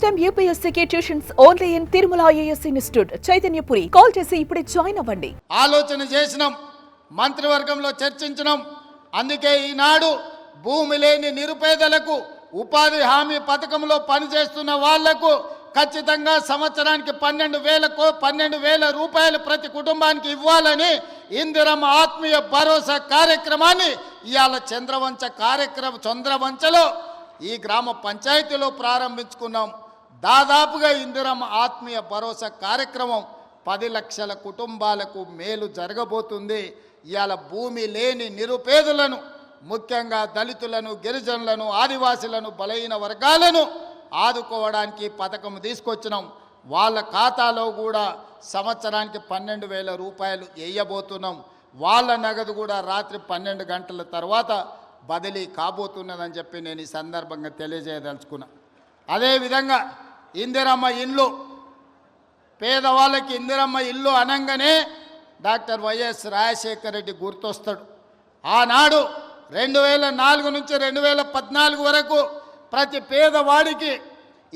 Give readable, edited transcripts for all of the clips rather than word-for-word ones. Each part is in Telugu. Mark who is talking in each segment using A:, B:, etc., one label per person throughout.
A: టైమ్ యూపీఎస్సీకి tuitions only in Tirumala IAS institute Chaitanyapuri. Call చేసి ఇప్పుడే జాయిన్ అవ్వండి.
B: ఆలోచన చేసినాం, మంత్రివర్గంలో చర్చించినాం. అందుకే ఈనాడు భూమి లేని నిరుపేదలకు ఉపాధి హామీ పథకంలో పనిచేస్తున్న వాళ్లకు ఖచ్చితంగా సంవత్సరానికి 12,000 రూపాయలు ప్రతి కుటుంబానికి ఇవ్వాలని ఇందిరమ్మ ఆత్మీయ భరోసా కార్యక్రమాన్ని ఇవాళ చంద్రవంచలో ఈ గ్రామ పంచాయతీలో ప్రారంభించుకున్నాం. దాదాపుగా ఇందిరమ్మ ఆత్మీయ భరోసా కార్యక్రమం 10 లక్షల కుటుంబాలకు మేలు జరగబోతుంది. ఇవాళ భూమి లేని నిరుపేదలను, ముఖ్యంగా దళితులను, గిరిజనులను, ఆదివాసులను, బలహీన వర్గాలను ఆదుకోవడానికి పథకం తీసుకొచ్చినాం. వాళ్ళ ఖాతాలో కూడా సంవత్సరానికి 12,000 రూపాయలు వేయబోతున్నాం. వాళ్ళ నగదు కూడా రాత్రి 12 గంటల తర్వాత బదిలీ కాబోతున్నదని చెప్పి నేను ఈ సందర్భంగా తెలియజేయదలుచుకున్నా. అదేవిధంగా ఇందిరమ్మ ఇల్లు, పేదవాళ్ళకి ఇందిరమ్మ ఇల్లు అనగానే డాక్టర్ వైఎస్ రాజశేఖర రెడ్డి గుర్తొస్తాడు. ఆనాడు 2004 నుంచి 2014 వరకు ప్రతి పేదవాడికి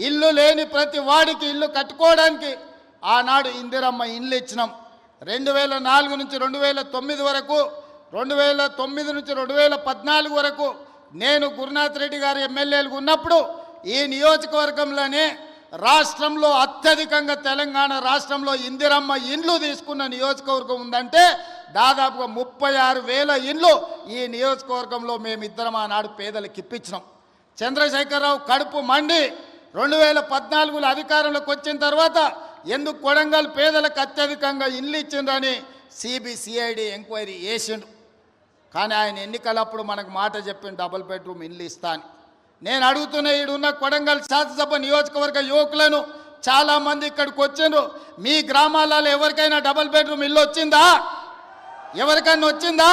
B: ఇల్లు లేని ప్రతి వాడికి ఇల్లు కట్టుకోవడానికి ఆనాడు ఇందిరమ్మ ఇల్లు ఇచ్చినాం. 2004 నుంచి 2009 వరకు, 2009 నుంచి 2014 వరకు నేను గురునాథ్ రెడ్డి గారు ఎమ్మెల్యేలుగా ఉన్నప్పుడు ఈ నియోజకవర్గంలోనే రాష్ట్రంలో అత్యధికంగా తెలంగాణ రాష్ట్రంలో ఇందిరమ్మ ఇండ్లు తీసుకున్న నియోజకవర్గం ఉందంటే దాదాపుగా 36,000 ఇండ్లు ఈ నియోజకవర్గంలో మేమిద్దరం ఆనాడు పేదలకు ఇప్పించినాం. చంద్రశేఖరరావు కడుపు మండి 2014లో అధికారంలోకి వచ్చిన తర్వాత ఎందుకు కొడంగల్ పేదలకు అత్యధికంగా ఇల్లు ఇచ్చిండ్రని సిబిసిఐడి ఎంక్వైరీ చేసిండు. కానీ ఆయన ఎన్నికలప్పుడు మనకు మాట చెప్పిన డబుల్ బెడ్రూమ్ ఇల్లు ఇస్తా అని. నేను అడుగుతున్న ఈడున్న కొడంగల్ శాసనసభ నియోజకవర్గ యువకులను చాలామంది ఇక్కడికి వచ్చిండ్రు. మీ గ్రామాలలో ఎవరికైనా డబుల్ బెడ్రూమ్ ఇల్లు వచ్చిందా? ఎవరికైనా వచ్చిందా?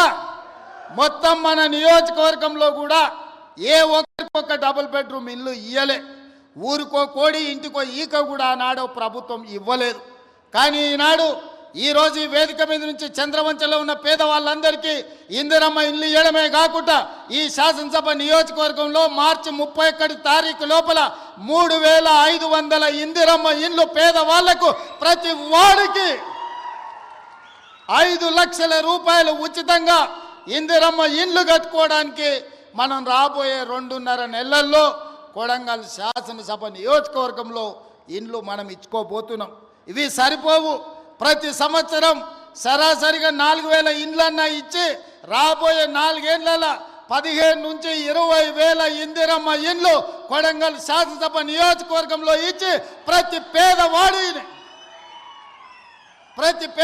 B: మొత్తం మన నియోజకవర్గంలో కూడా ఏ ఒక్కరికొక్క డబుల్ బెడ్రూమ్ ఇల్లు ఇయ్యలే. ఊరికో కోడి, ఇంటికో ఈక కూడా ఆనాడు ప్రభుత్వం ఇవ్వలేదు. కానీ ఈనాడు ఈరోజు ఈ వేదిక మీద నుంచి చంద్రవంచలో ఉన్న పేదవాళ్ళందరికీ ఇందిరమ్మ ఇల్లు ఇవ్వడమే కాకుండా ఈ శాసనసభ నియోజకవర్గంలో మార్చి 31 తారీఖు లోపల 3,500 ఇందిరమ్మ ఇల్లు పేదవాళ్లకు ప్రతి వాడికి 5 లక్షల రూపాయలు ఉచితంగా ఇందిరమ్మ ఇల్లు కట్టుకోవడానికి మనం రాబోయే 2.5 నెలల్లో కొడంగల్ శాసనసభ నియోజకవర్గంలో ఇండ్లు మనం ఇచ్చుకోబోతున్నాం. ఇవి సరిపోవు. ప్రతి సంవత్సరం సరాసరిగా 4,000 ఇండ్లన్నా ఇచ్చి రాబోయే 4 ఏళ్లలో 15 నుంచి 20,000 ఇందిరమ్మ ఇండ్లు కొడంగల్ శాసనసభ నియోజకవర్గంలో ఇచ్చి ప్రతి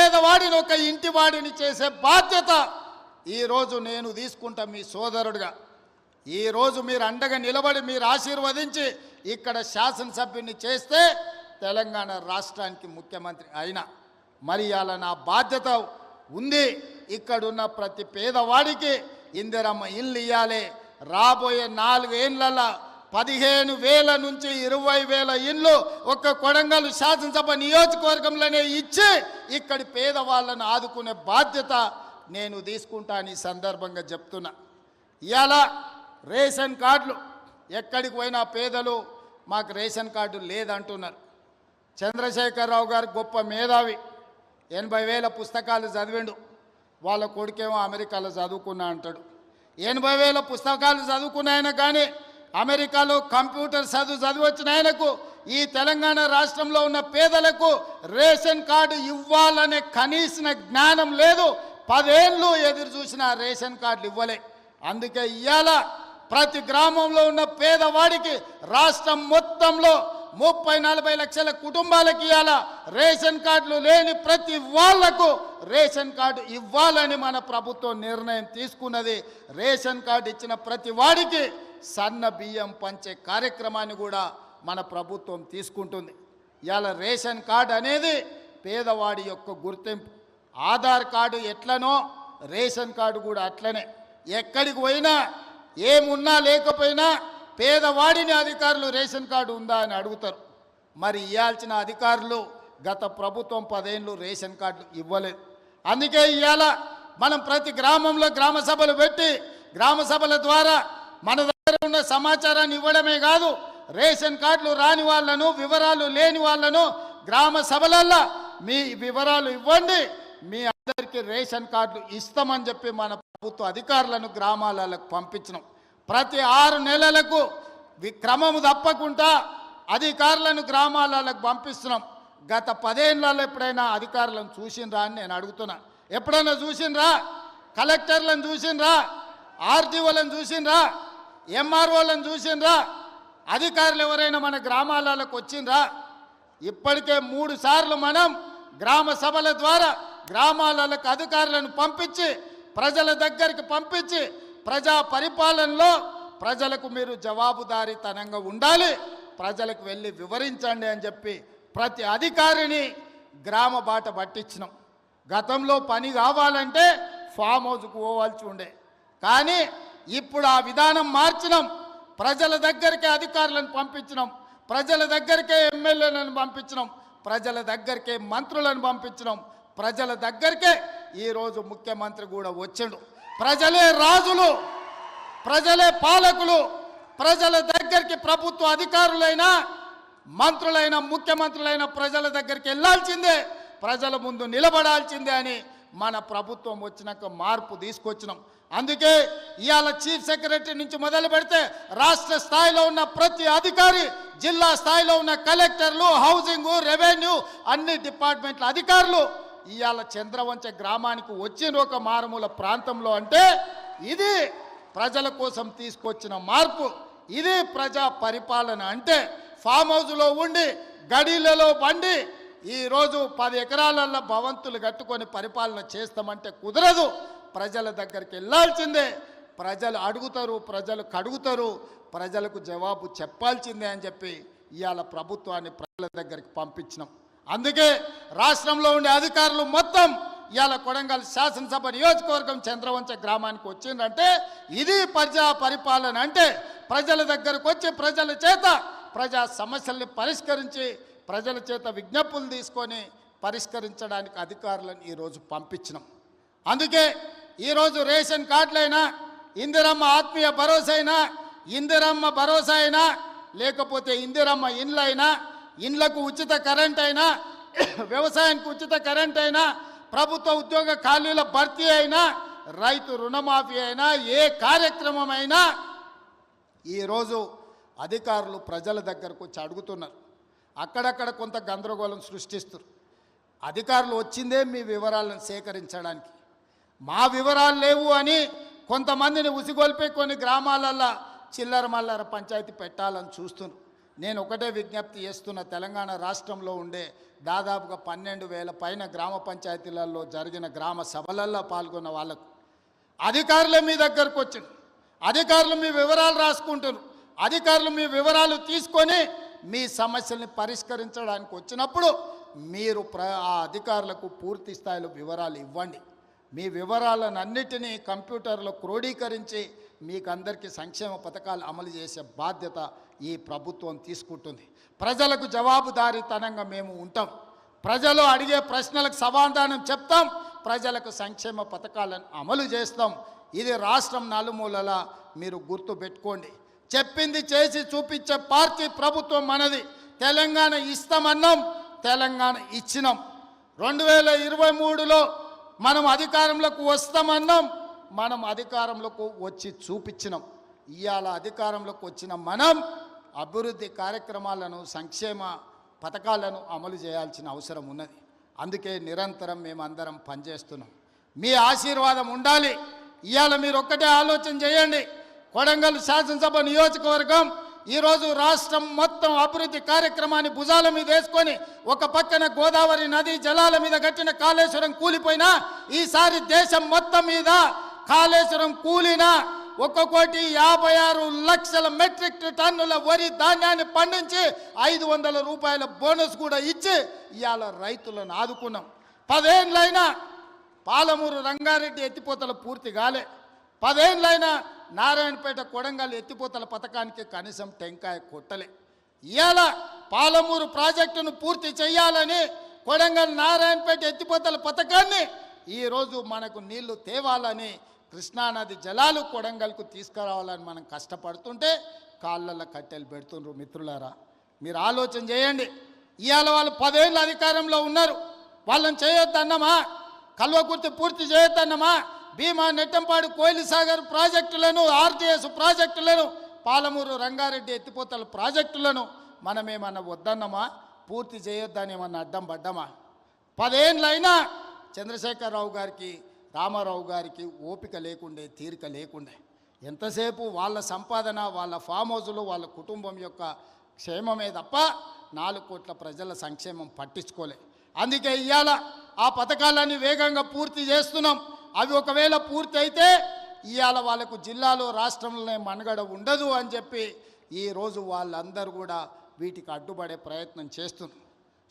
B: పేదవాడిని ఒక ఇంటి వాడిని చేసే బాధ్యత ఈరోజు నేను తీసుకుంటా మీ సోదరుడిగా. ఈరోజు మీరు అండగా నిలబడి మీరు ఆశీర్వదించి ఇక్కడ శాసనసభ్యుని చేస్తే తెలంగాణ రాష్ట్రానికి ముఖ్యమంత్రి అయినా మరి అలా నా బాధ్యత ఉంది. ఇక్కడున్న ప్రతి పేదవాడికి ఇందిరమ్మ ఇల్లు ఇవ్వాలి. రాబోయే 4 ఏళ్లలో 15,000 నుంచి 20,000 ఇల్లు ఒక్క కొడంగల్ శాసనసభ నియోజకవర్గంలోనే ఇచ్చి ఇక్కడి పేదవాళ్ళను ఆదుకునే బాధ్యత నేను తీసుకుంటాను ఈ సందర్భంగా చెప్తున్నా. ఇవాళ రేషన్ కార్డులు ఎక్కడికి పోయినా పేదలు మాకు రేషన్ కార్డు లేదంటున్నారు. చంద్రశేఖరరావు గారు గొప్ప మేధావి, 80,000 పుస్తకాలు చదివిండు. వాళ్ళ కొడుకేమో అమెరికాలో చదువుకున్నా అంటాడు. 80,000 పుస్తకాలు చదువుకున్న ఆయన కానీ అమెరికాలో కంప్యూటర్ చదివొచ్చిన ఆయనకు ఈ తెలంగాణ రాష్ట్రంలో ఉన్న పేదలకు రేషన్ కార్డు ఇవ్వాలనే కనీస జ్ఞానం లేదు. 10 ఏళ్ళు ఎదురు చూసిన రేషన్ కార్డులు ఇవ్వలే. అందుకే ఇవాళ ప్రతి గ్రామంలో ఉన్న పేదవాడికి రాష్ట్రం మొత్తంలో 30-40 లక్షల కుటుంబాలకి ఇవాళ రేషన్ కార్డులు లేని ప్రతి వాళ్లకు రేషన్ కార్డు ఇవ్వాలని మన ప్రభుత్వం నిర్ణయం తీసుకున్నది. రేషన్ కార్డు ఇచ్చిన ప్రతి వాడికి సన్న బియ్యం పంచే కార్యక్రమాన్ని కూడా మన ప్రభుత్వం తీసుకుంటుంది. ఇవాళ రేషన్ కార్డు అనేది పేదవాడి యొక్క గుర్తింపు. ఆధార్ కార్డు ఎట్లనో రేషన్ కార్డు కూడా అట్లనే. ఎక్కడికి పోయినా ఏమున్నా లేకపోయినా పేదవాడిని అధికారులు రేషన్ కార్డు ఉందా అని అడుగుతారు. మరి ఇవ్వాల్సిన అధికారులు గత ప్రభుత్వం 10 ఏళ్ళు రేషన్ కార్డులు ఇవ్వలేదు. అందుకే ఇవాళ మనం ప్రతి గ్రామంలో గ్రామ సభలు పెట్టి గ్రామ సభల ద్వారా మన దగ్గర ఉన్న సమాచారాన్ని ఇవ్వడమే కాదు, రేషన్ కార్డులు రాని వాళ్ళను, వివరాలు లేని వాళ్ళను గ్రామ సభలల్లో మీ వివరాలు ఇవ్వండి, మీ అందరికీ రేషన్ కార్డులు ఇస్తామని చెప్పి మన ప్రభుత్వ అధికారులను గ్రామాలకు పంపించినాం. ప్రతి 6 నెలలకు క్రమము తప్పకుండా అధికారులను గ్రామాలకు పంపిస్తున్నాం. గత 10 ఏళ్లలో ఎప్పుడైనా అధికారులను చూసిండ్రా అని నేను అడుగుతున్నా. ఎప్పుడైనా చూసిండ్రా? కలెక్టర్లను చూసిండ్రా? ఆర్డీఓలను చూసిండ్రా? ఎంఆర్ఓలను చూసిండ్రా? అధికారులు ఎవరైనా మన గ్రామాలకు వచ్చిండ్రా? ఇప్పటికే 3 సార్లు మనం గ్రామ సభల ద్వారా గ్రామాలకు అధికారులను పంపించి ప్రజల దగ్గరికి పంపించి ప్రజా పరిపాలనలో ప్రజలకు మీరు జవాబుదారీతనంగా ఉండాలి, ప్రజలకు వెళ్ళి వివరించండి అని చెప్పి ప్రతి అధికారిని గ్రామ బాట పట్టించినాం. గతంలో పని కావాలంటే ఫామ్ హౌస్కు పోవాల్సి ఉండే, కానీ ఇప్పుడు ఆ విధానం మార్చినాం. ప్రజల దగ్గరికే అధికారులను పంపించినాం, ప్రజల దగ్గరికే ఎమ్మెల్యేలను పంపించినాం, ప్రజల దగ్గరికే మంత్రులను పంపించినాం, ప్రజల దగ్గరికే ఈరోజు ముఖ్యమంత్రి కూడా వచ్చిండు. ప్రజలే రాజులు, ప్రజలే పాలకులు. ప్రజల దగ్గరికి ప్రభుత్వ అధికారులైనా మంత్రులైన ముఖ్యమంత్రులైన ప్రజల దగ్గరికి వెళ్ళాల్సిందే, ప్రజల ముందు నిలబడాల్సిందే అని మన ప్రభుత్వం వచ్చినాక మార్పు తీసుకొచ్చినాం. అందుకే ఇవాళ చీఫ్ సెక్రటరీ నుంచి మొదలు పెడితే రాష్ట్ర స్థాయిలో ఉన్న ప్రతి అధికారి, జిల్లా స్థాయిలో ఉన్న కలెక్టర్లు, హౌసింగ్, రెవెన్యూ అన్ని డిపార్ట్మెంట్ల అధికారులు ఇవాళ చంద్రవంచ గ్రామానికి వచ్చిన ఒక మారుమూల ప్రాంతంలో అంటే ఇది ప్రజల కోసం తీసుకొచ్చిన మార్పు, ఇది ప్రజా పరిపాలన. అంటే ఫామ్ హౌస్లో ఉండి గడీలలో బండి ఈరోజు 10 ఎకరాలలో భవంతులు కట్టుకొని పరిపాలన చేస్తామంటే కుదరదు. ప్రజల దగ్గరికి వెళ్ళాల్సిందే, ప్రజలు అడుగుతారు, ప్రజలు కడుగుతారు, ప్రజలకు జవాబు చెప్పాల్సిందే అని చెప్పి ఇవాళ ప్రభుత్వాన్ని ప్రజల దగ్గరికి పంపించినాం. అందుకే రాష్ట్రంలో ఉండే అధికారులు మొత్తం ఇవాళ కొడంగల్ శాసనసభ నియోజకవర్గం చంద్రవంచ గ్రామానికి వచ్చిందంటే ఇది ప్రజా పరిపాలన. అంటే ప్రజల దగ్గరకు వచ్చి ప్రజల చేత ప్రజా సమస్యల్ని పరిష్కరించి ప్రజల చేత విజ్ఞప్తులు తీసుకొని పరిష్కరించడానికి అధికారులను ఈరోజు పంపించినాం. అందుకే ఈరోజు రేషన్ కార్డులైనా, ఇందిరమ్మ ఆత్మీయ భరోసా అయినా, ఇందిరమ్మ భరోసా అయినా, లేకపోతే ఇందిరమ్మ ఇండ్లైనా, ఇండ్లకు ఉచిత కరెంట్ అయినా, వ్యవసాయానికి ఉచిత కరెంట్ అయినా, ప్రభుత్వ ఉద్యోగ ఖాళీల భర్తీ అయినా, రైతు రుణమాఫీ అయినా, ఏ కార్యక్రమం అయినా ఈరోజు అధికారులు ప్రజల దగ్గరకు వచ్చి అడుగుతున్నారు. అక్కడక్కడ కొంత గందరగోళం సృష్టిస్తారు. అధికారులు వచ్చిందే మీ వివరాలను సేకరించడానికి, మా వివరాలు లేవు అని కొంతమందిని ఉసిగొల్పి కొన్ని గ్రామాలల్లో చిల్లర మల్లర పంచాయతీ పెట్టాలని చూస్తున్నారు. నేను ఒకటే విజ్ఞప్తి చేస్తున్న, తెలంగాణ రాష్ట్రంలో ఉండే దాదాపుగా 12,000 పైన గ్రామ పంచాయతీలలో జరిగిన గ్రామ సభలల్లో పాల్గొన్న వాళ్ళకు అధికారులే మీ దగ్గరకు వచ్చింది. అధికారులు మీ వివరాలు రాసుకుంటారు. అధికారులు మీ వివరాలు తీసుకొని మీ సమస్యల్ని పరిష్కరించడానికి వచ్చినప్పుడు మీరు ఆ అధికారులకు పూర్తి స్థాయిలో వివరాలు ఇవ్వండి. మీ వివరాలన్నిటినీ కంప్యూటర్లో క్రోడీకరించి మీకు అందరికీ సంక్షేమ పథకాలు అమలు చేసే బాధ్యత ఈ ప్రభుత్వం తీసుకుంటుంది. ప్రజలకు జవాబుదారీతనంగా మేము ఉంటాం. ప్రజలు అడిగే ప్రశ్నలకు సమాధానం చెప్తాం, ప్రజలకు సంక్షేమ పథకాలను అమలు చేస్తాం. ఇది రాష్ట్రం నలుమూలలా మీరు గుర్తు పెట్టుకోండి. చెప్పింది చేసి చూపించే పార్టీ ప్రభుత్వం మనది. తెలంగాణ ఇస్తామన్నాం, తెలంగాణ ఇచ్చినాం. 2023లో మనం అధికారంలోకి వస్తామన్నాం, మనం అధికారంలోకి వచ్చి చూపించినాం. ఇవాళ అధికారంలోకి వచ్చిన మనం అభివృద్ధి కార్యక్రమాలను, సంక్షేమ పథకాలను అమలు చేయాల్సిన అవసరం ఉన్నది. అందుకే నిరంతరం మేమందరం పనిచేస్తున్నాం. మీ ఆశీర్వాదం ఉండాలి. ఇవాళ మీరు ఒక్కటే ఆలోచన చేయండి. కొడంగల్ శాసనసభ నియోజకవర్గం ఈరోజు రాష్ట్రం మొత్తం అభివృద్ధి కార్యక్రమాన్ని భుజాల మీద వేసుకొని ఒక పక్కన గోదావరి నది జలాల మీద కట్టిన కాళేశ్వరం కూలిపోయినా, ఈసారి దేశం మొత్తం మీద కాళేశ్వరం కూలినా 1,56,00,000 మెట్రిక్ టన్నుల వరి ధాన్యాన్ని పండించి 500 రూపాయల బోనస్ కూడా ఇచ్చి ఇవాళ రైతులను ఆదుకున్నాం. 10 ఏళ్ళైనా పాలమూరు రంగారెడ్డి ఎత్తిపోతల పూర్తి కాలే. 10 ఏళ్ళైనా నారాయణపేట కొడంగల్ ఎత్తిపోతల పథకానికి కనీసం టెంకాయ కొట్టలే. ఇవాళ పాలమూరు ప్రాజెక్టును పూర్తి చేయాలని కొడంగల్ నారాయణపేట ఎత్తిపోతల పథకాన్ని ఈరోజు మనకు నీళ్లు తేవాలని, కృష్ణానది జలాలు కొడంగల్కు తీసుకురావాలని మనం కష్టపడుతుంటే కాళ్ళల్లో కట్టెలు పెడుతుండ్రు. మిత్రులారా, మీరు ఆలోచన చేయండి. ఇవాళ వాళ్ళు 10 ఏళ్ళు అధికారంలో ఉన్నారు. వాళ్ళని చేయొద్దన్నమా? కల్వకుర్తి పూర్తి చేయొద్దన్నమా? భీమా, నెట్టంపాడు, కోయిలి సాగర్ ప్రాజెక్టులను, ఆర్టీఎస్ ప్రాజెక్టులను, పాలమూరు రంగారెడ్డి ఎత్తిపోతల ప్రాజెక్టులను మనమేమన్నా వద్దన్నమా? పూర్తి చేయొద్దని ఏమన్నా అడ్డం పడ్డామా? 10 ఏళ్ళైనా చంద్రశేఖరరావు గారికి, రామారావు గారికి ఓపిక లేకుండే, తీరిక లేకుండే. ఎంతసేపు వాళ్ళ సంపాదన, వాళ్ళ ఫామ్ హౌజులు, వాళ్ళ కుటుంబం యొక్క క్షేమమే తప్ప 4 కోట్ల ప్రజల సంక్షేమం పట్టించుకోలే. అందుకే ఇవాళ ఆ పథకాలన్నీ వేగంగా పూర్తి చేస్తున్నాం. అవి ఒకవేళ పూర్తి అయితే ఇవాళ వాళ్ళకు జిల్లాలో, రాష్ట్రంలోనే మనుగడ ఉండదు అని చెప్పి ఈరోజు వాళ్ళందరూ కూడా వీటికి అడ్డుపడే ప్రయత్నం చేస్తున్నారు.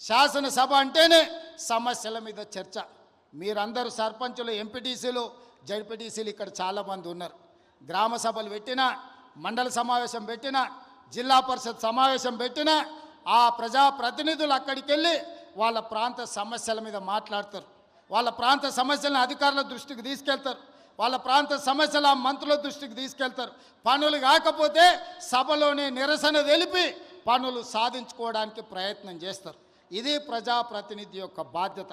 B: శాసనసభ అంటేనే సమస్యల మీద చర్చ. మీరందరూ సర్పంచులు, ఎంపీటీసీలు, జడ్పీటీసీలు ఇక్కడ చాలామంది ఉన్నారు. గ్రామ సభలు పెట్టినా, మండల సమావేశం పెట్టినా, జిల్లా పరిషత్ సమావేశం పెట్టినా ఆ ప్రజాప్రతినిధులు అక్కడికి వెళ్ళి వాళ్ళ ప్రాంత సమస్యల మీద మాట్లాడతారు. వాళ్ళ ప్రాంత సమస్యలను అధికారుల దృష్టికి తీసుకెళ్తారు. వాళ్ళ ప్రాంత సమస్యల మంత్రుల దృష్టికి తీసుకెళ్తారు. పనులు కాకపోతే సభలోనే నిరసన తెలిపి పనులు సాధించుకోవడానికి ప్రయత్నం చేస్తారు. ఇది ప్రజాప్రతినిధి యొక్క బాధ్యత.